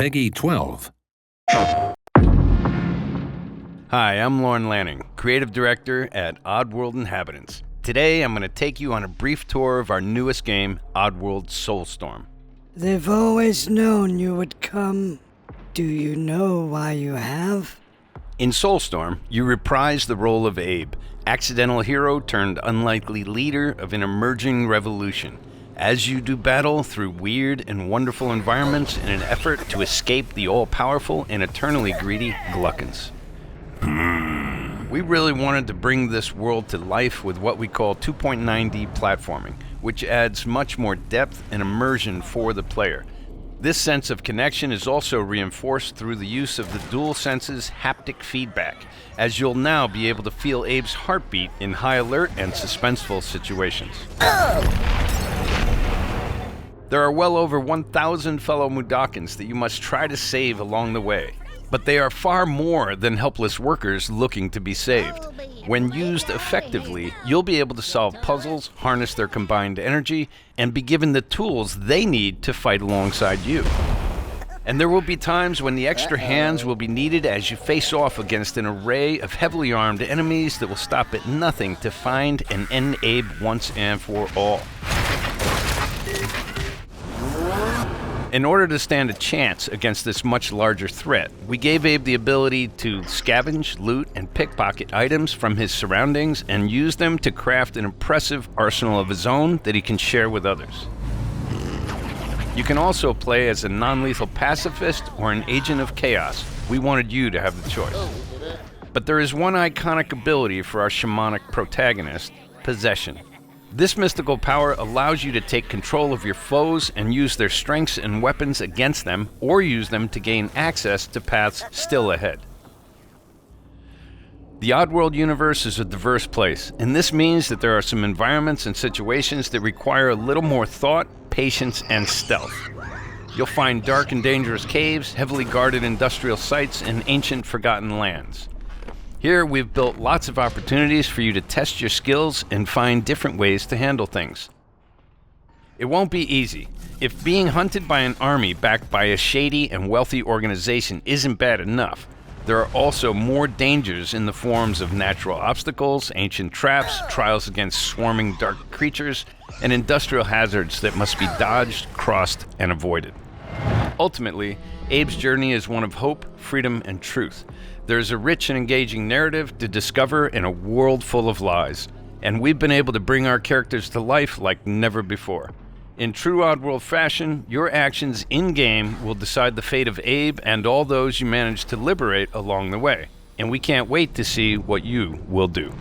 Peggy 12. Hi, I'm Lauren Lanning, Creative Director at Oddworld Inhabitants. Today I'm going to take you on a brief tour of our newest game, Oddworld Soulstorm. They've always known you would come. Do you know why you have? In Soulstorm, you reprise the role of Abe, accidental hero turned unlikely leader of an emerging revolution, as you do battle through weird and wonderful environments in an effort to escape the all-powerful and eternally greedy Gluckins. We really wanted to bring this world to life with what we call 2.9D platforming, which adds much more depth and immersion for the player. This sense of connection is also reinforced through the use of the DualSense's haptic feedback, as you'll now be able to feel Abe's heartbeat in high alert and suspenseful situations. There are well over 1,000 fellow Mudokons that you must try to save along the way, but they are far more than helpless workers looking to be saved. When used effectively, you'll be able to solve puzzles, harness their combined energy, and be given the tools they need to fight alongside you. And there will be times when the extra hands will be needed as you face off against an array of heavily armed enemies that will stop at nothing to find and end Abe once and for all. In order to stand a chance against this much larger threat, we gave Abe the ability to scavenge, loot, and pickpocket items from his surroundings and use them to craft an impressive arsenal of his own that he can share with others. You can also play as a non-lethal pacifist or an agent of chaos. We wanted you to have the choice. But there is one iconic ability for our shamanic protagonist, possession. This mystical power allows you to take control of your foes and use their strengths and weapons against them, or use them to gain access to paths still ahead. The Oddworld universe is a diverse place, and this means that there are some environments and situations that require a little more thought, patience, and stealth. You'll find dark and dangerous caves, heavily guarded industrial sites, and ancient forgotten lands. Here, we've built lots of opportunities for you to test your skills and find different ways to handle things. It won't be easy. If being hunted by an army backed by a shady and wealthy organization isn't bad enough, there are also more dangers in the forms of natural obstacles, ancient traps, trials against swarming dark creatures, and industrial hazards that must be dodged, crossed, and avoided. Ultimately, Abe's journey is one of hope, freedom, and truth. There's a rich and engaging narrative to discover in a world full of lies, and we've been able to bring our characters to life like never before. In true Oddworld fashion, your actions in-game will decide the fate of Abe and all those you manage to liberate along the way, and we can't wait to see what you will do.